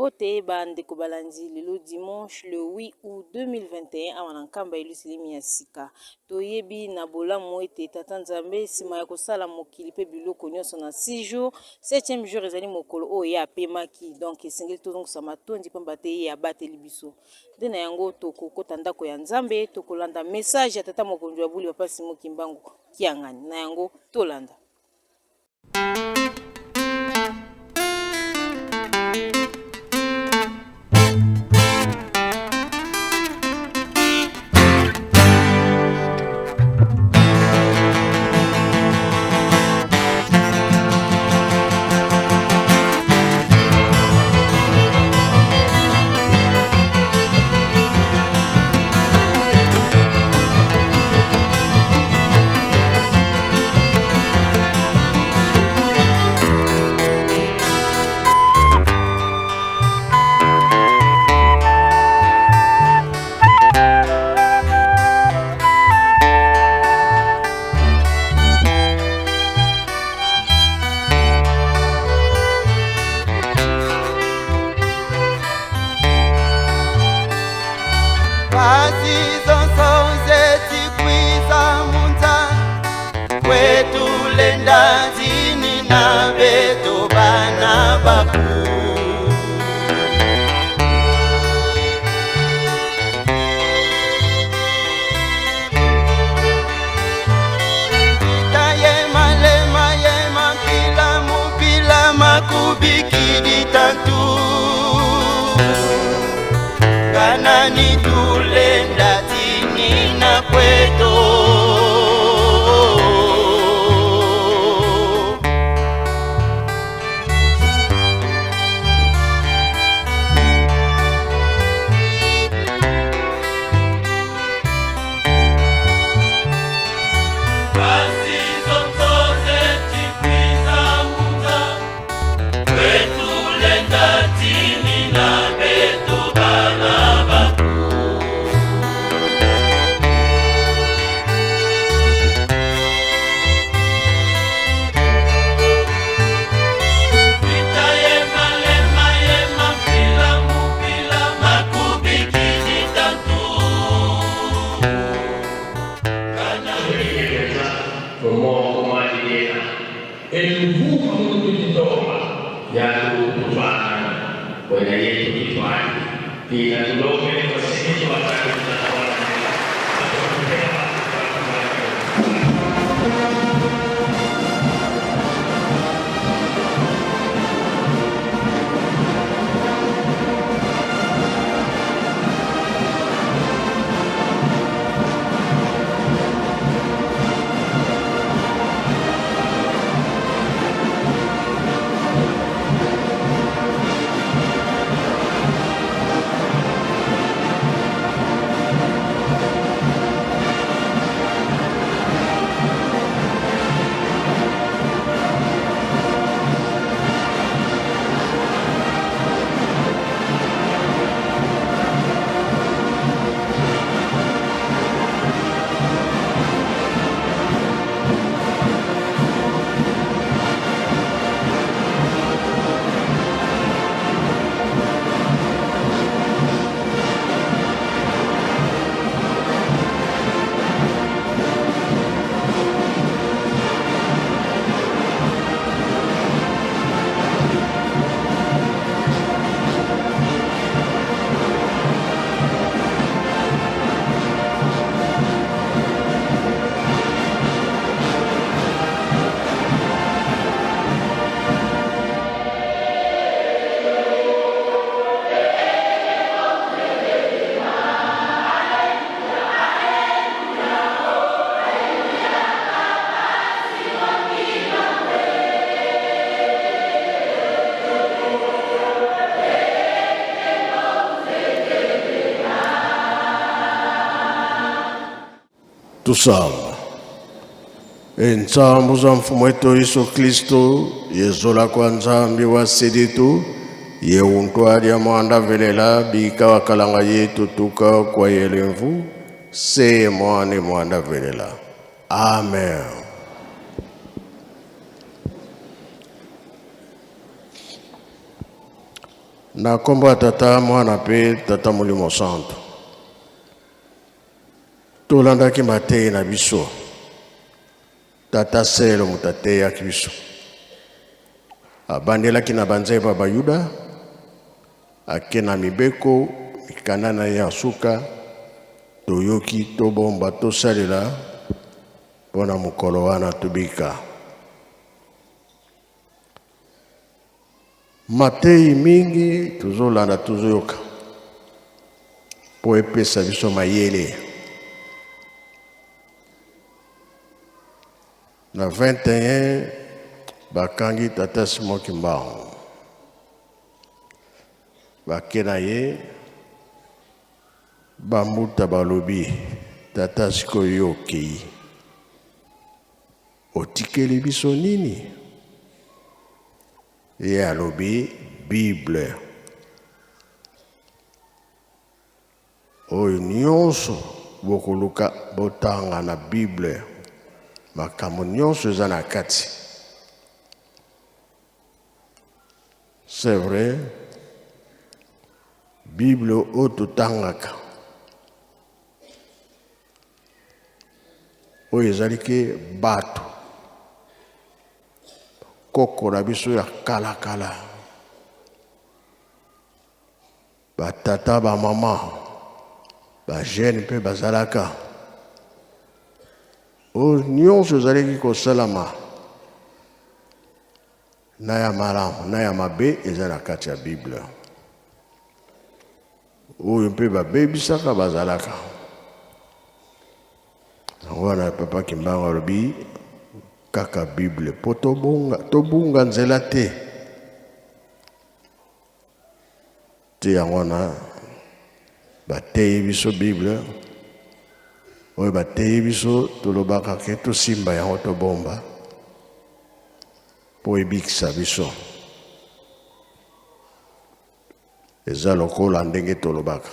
Mbote bande kobalandi le dimanche le 8 août 2021 awana nkamba ilusilimi ya sika. Toyebi na bolamu ete tata Nzambe sima ya kosala mokili pe biloko nyonso na 6 jours, 7e jour ezali mokolo oyo ya apemaki. Donc esengeli tozongisa matondi pamba te ye abateli biso. Nde na yango tokokota ndako ya Nzambe tokolanda message ya tata mokonzi wa buli Papa Simon Kimbangu Kiangani. Na yango tolanda. Kanani tulenda tini na kweto Tusala. Entsambu za mfumo wetu Yesu Kristo yezola kwa Nzambi wa siditu yeuntwali ya mwanda velela bika wakalanga yetu tuka kwa yelemvu se mwane mwanda velela. Amen. Na kombo ya Tata Mwana pe Tata Molimo Santo. Tolandaki mateyi na biso. Tata Selo mutateya biso. Abandelaki na banzeba Bayuda. Ake na mibeko mikanana ya suka. Toyoki tobomba tosalela pona mukolo wana tubika. Mateyi mingi tuzolanda tuzoyoka po epesa biso mayele. Na 21 bakangi Tata Simon Kimbangu. Bakena ye bamuta balobi Tata sikoyo okei. Otikeli biso nini? Ye alobi Bible. Oyo nyonso bokoluka botanga na Bible. Makambo nyonso eza na kati. C'est vrai. Bible oyo totangaka. Oyo ezali ke bato. Koko na biso ya kala kala. Ba tata ba mama. Ba jeune pe bazalaka. Oyo nyonso ezali kosalama. Na ya malamu, na ya mabe eza na kati ya Bible. Oyo mpe babebisaka bazalaka. Wana Papa Kimbangu alobi kaka Bible po tobunga nzela te. Te yango na bateyi biso Bible. Oyo bateyi biso tolobaka ke tosimba yango tobomba po ebikisa biso. Eza lokola ndenge tolobaka.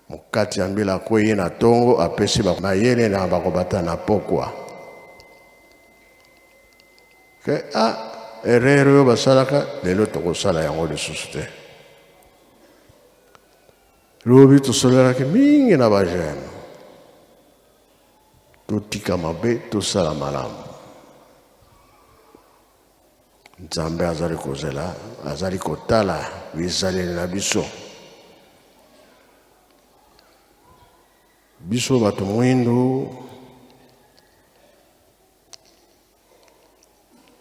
Mukati ya mbila kweye na tongo apesi mayele na bakobata na pokwa. Ke erreur yo basalaka lelo tokosala yango lisusu te. Lobi tosolelaki mingi na bajene. Totika mabe tosala malamu. Nzambe azali kozela, azali kotala bizaleli na biso. Biso bato mwindu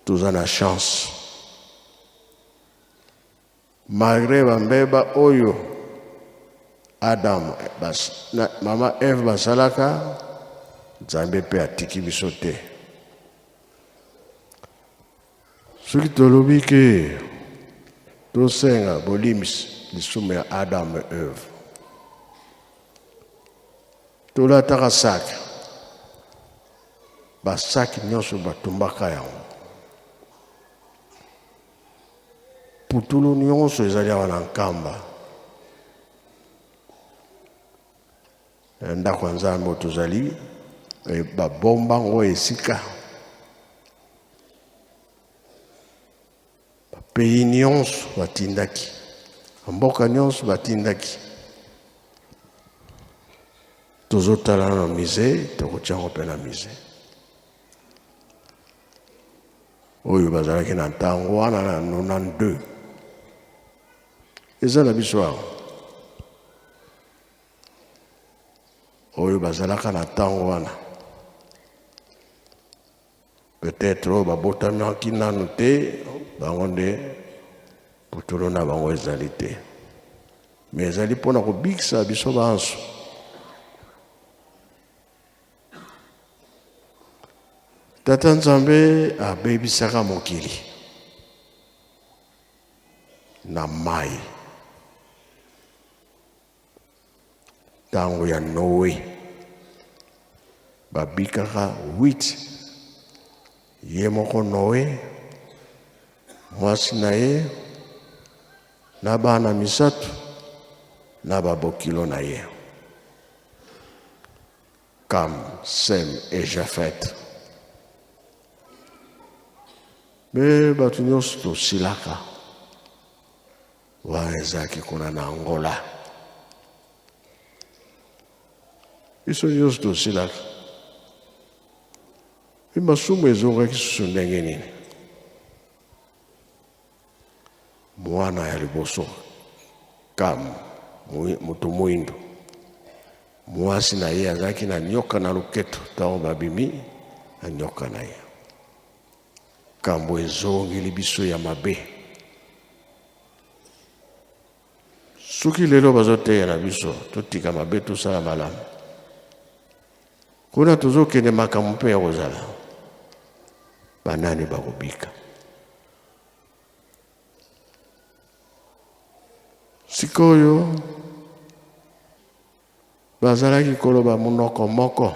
toza na chance. Malgré bambeba oyo Adam mama Eve basalaka, Nzambe pe atiki biso te. Soki tolobi ke tosenga bolimbisi lisumu ya Adam et Eve. Tolataka saki. Basaki nyonso batumbaka yango. Putulu nyonso ezali awa na nkamba. Ndako ya Nzambe tozali babomba ngo esika. Pays nyonso batindaki. Mboka nyonso batindaki. Tozotala na mise, tokotiango pe na mise. Oyo bazalaki na ntango wana na 92. Eza na biso awa. Oyo bazalaka na ntango wana. Peut-être babotamaki nanu te, bango nde putulu na bango ezali te. Mais ezali mpona kobikisa biso banso. Tata Nzambe abebisaka mokili na mai. Tango ya Noe babikaka 8. Ye moko Noe mwasi na ye na bana misatu na babokilo na ye. Kam, Sem et Jafet. Me batu nyonso tosilaka. wawezaki kuna na Angola. Iso nyonso tosilaka. Imasumu ezongaki susu ndenge nini. Mwana ya liboso kam mutu mwindu. Mwasi na ye azalaki na nyoka na loketo ntango babimi na nyoka na ye. Kambo ezongeli biso ya mabe. Soki lelo bazoteya na biso totika mabe tosala malamu. Kuna tozokende makambo mpe ya kozala. Banani bakobika. Sikoyo bazalaki koloba munoko moko.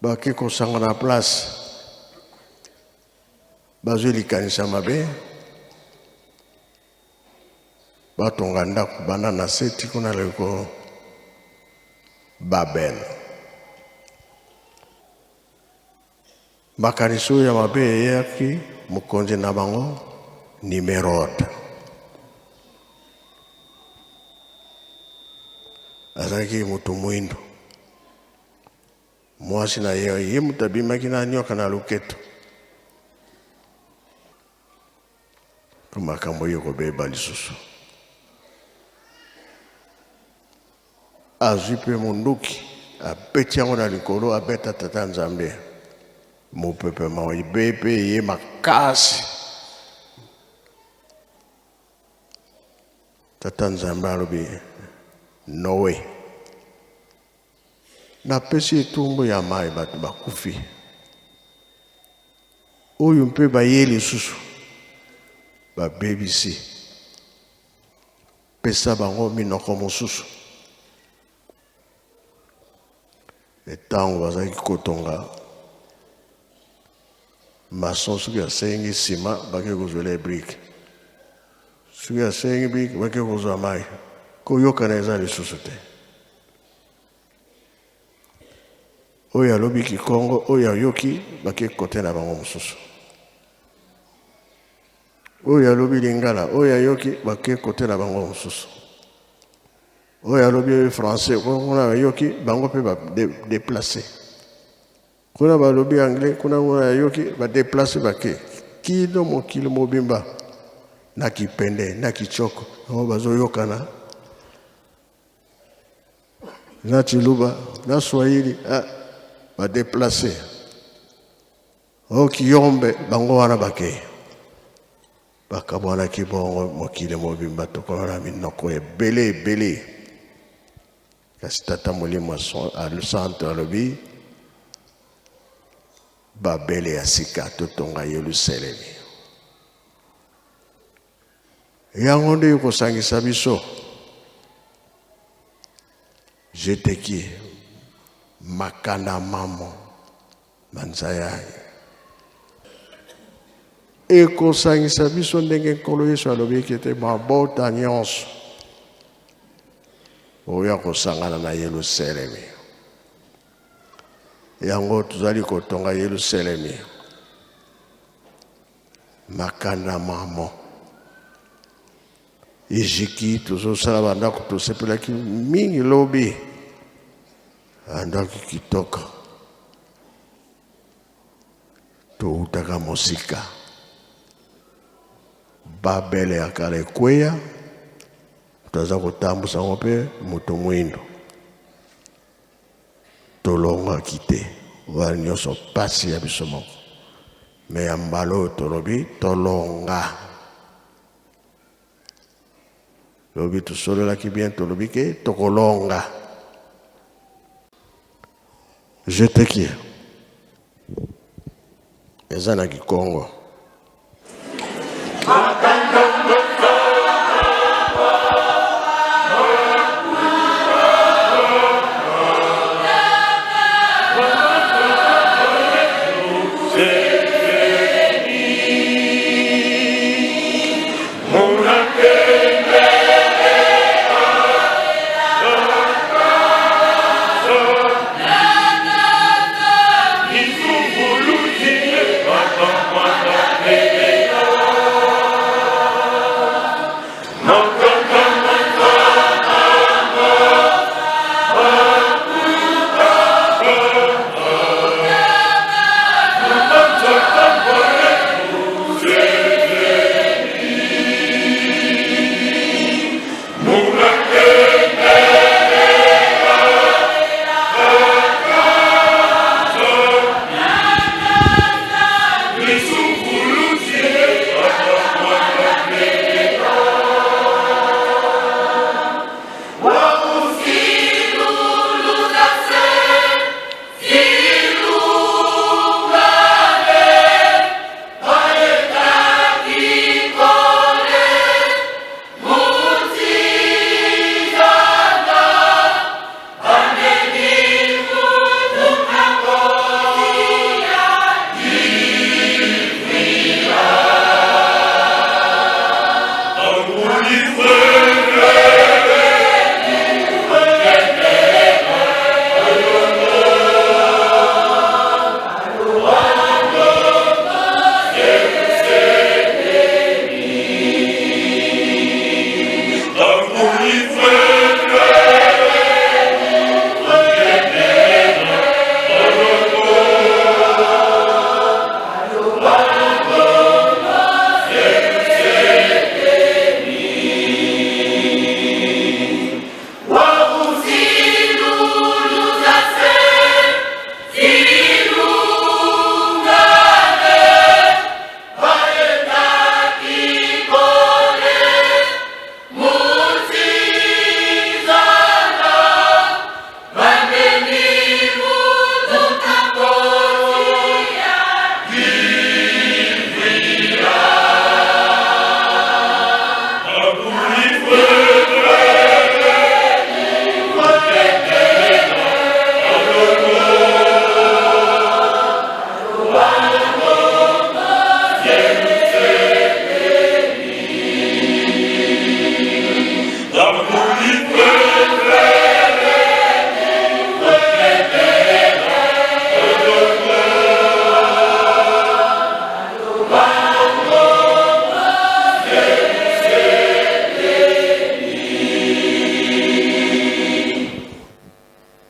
Bake kosanga na place. Bazolikanisa mabe. Batonga ndako bana na seti kuna leko Babel. Makaniso ya mabe yaki mukonzi na bango Nimrod. Azalaki mutu mwindu. Mwasi na ye mutabimaki na nyoka na loketo. Kumakambo yoko beba lisusu. Azipe munduki apeti yango na likolo abeta tata Nzambe mopepe mawa ibepe ye makasi. Tata Nzambe alobi Noe na pesi etumbu ya mai batu bakufi oyo mpe baye lisusu babebisi pesa bango minoko mosusu. Etango bazaki kotonga mason soki asengi sima bake kozwela brique. Soki asengi brique bake kozwa mai. Koyoka na eza lisusu te. Oyo alobi Kikongo, oyo ayoki bake kote na bango mosusu. Oyo alobi Lingala, oyo ayoki bake kote na bango mosusu. Oyo alobi français, kuna ayoki bango pe ba déplacer. Kuna balobi anglais, kuna ayoki ba déplacer bake. Kilo mokilo mobimba na kipende na kichoko. O bazoyokana. Na Chiluba, na Swahili, ba déplacer. O Kiyombe bango wana bake. Bakabwana kibongo mokile mobimba tokola minoko ebele. Kasi tata molimo a le centre alobi Babele ya sika totonga Yerusalemi. Yango nde yokosangisa biso. Jeteki makana mamo manzaya. Ekosangisa biso ndenge nkolo Yesu alobi kete mabota nyonso oya kosangana na Yerusalemi. Yango tuzali kotonga Yerusalemi. Makana mamo. Ijiki tuzosala bandako tosepelaki mingi lobi. Andaki kitoka. Toutaka mosika. Babele ya kale kweya. Taza kotambusa ngope mutu mwindu. Tolonga kite. Wali nyoso pasi ya biso moko. Me ya mbalo tolobi tolonga. Lobi tusolola ki bien tolobi ke tokolonga. Jeteki. Ezana Kikongo.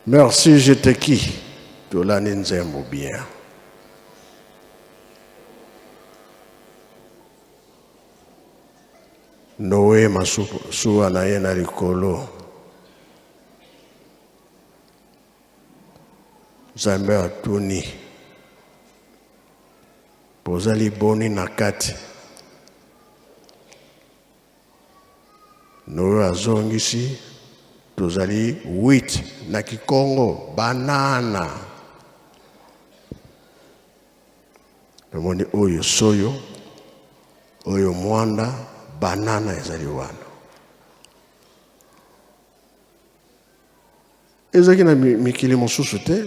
Merci, je te qui. To la nzembo bien. Noé masuwa na ye na likolo. Nzambe atuni. Bozali boni na kati. Noé azongisi. Tozali wheat na Kikongo, banana. Namoni oyo soyo, oyo mwanda, banana ezali wana. Ezaki na mikili mosusu te.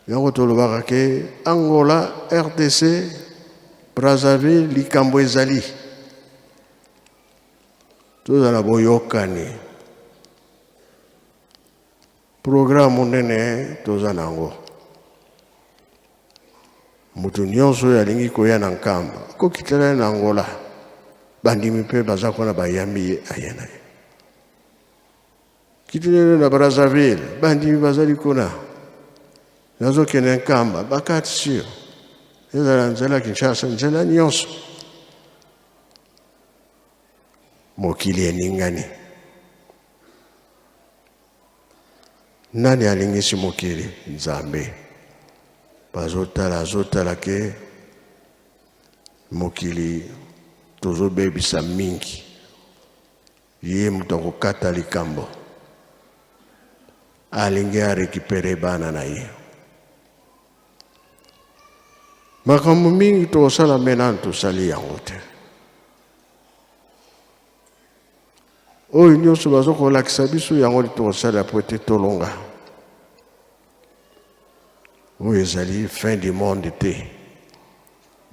Yango tolobaka ke Angola, RDC, Brazzaville, likambo ezali. Tozala boyokani. Programme nene tozanango. Mutu nyonso yalingi koya na nkamba. Kokitela na Angola. Bandimi pe baza kona bayambi ayena. Kitele na Brazzaville, bandimi bazali kona. Nazo kene nkamba bakati sio. Ezala nzela Kinshasa nzela nyonso. Mokili eningani. Nani alingisi mokili? Nzambe. Azotala ke mokili tozo bebisa mingi. Ye mutako kata likambo. Alingi a récupérer bana na ye. Makambo mingi tosala mena tosali yango te. Oyo nyonso bazokolakisa biso yango tosala po ete tolonga. Oyo ezali fin du monde te.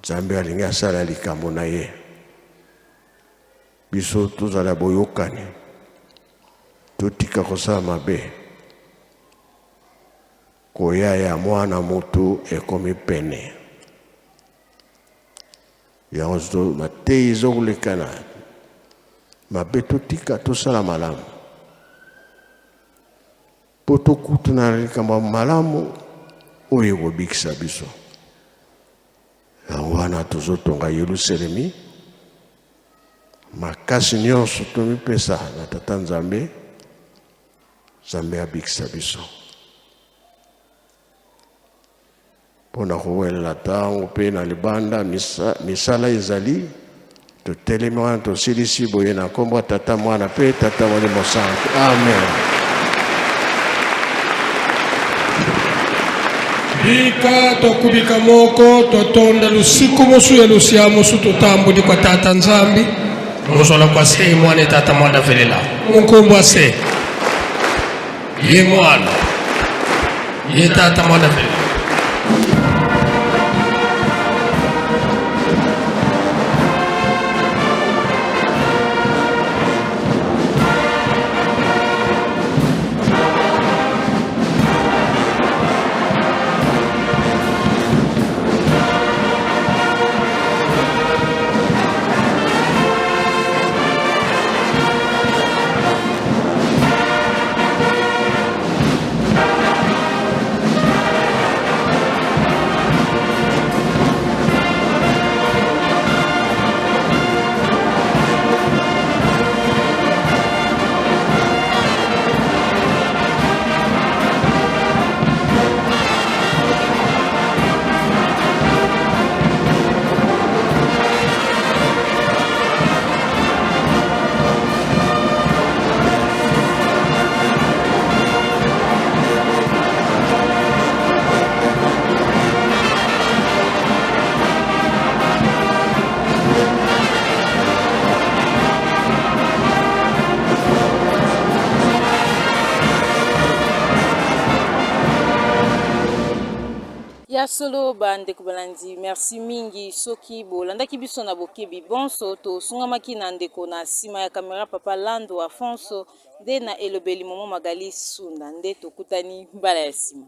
Nzambe alingi asala likambo na ye. Biso tozala boyokani. Totika kosala mabe. Koya ya mwana moto ekomi pene. Yango zo matei ezokolekana. Mabe totika tosala malamu. Po tokutana likambo malamu oyo ekobikisa biso. Yango wana tozotonga Yerusalemi. Makasi nyonso tomipesa na Tata Nzambe. Nzambe abikisa biso. Pona kowelela tango pe na libanda misala ezali. Totelemi wana tosilisi boye na kombo Tata Mwana pe Tata Molimo Santo. Amen. Bika tokubika moko totonda lusiku mosu ya lusia mosu totambudi kwa Tata Nzambi. Mozola kwa se mwana Tata Mwana velela. Munkumbu se. Ye mwana. Ye Tata Mwana velela. Ya solo bande kubalandi merci mingi soki bolandaki biso na bokebi bonso to sungamaki na ndeko na sima ya kamera papa Lando Afonso nde na elobeli Momo Magali Sunda nde tokutani mbala ya sima.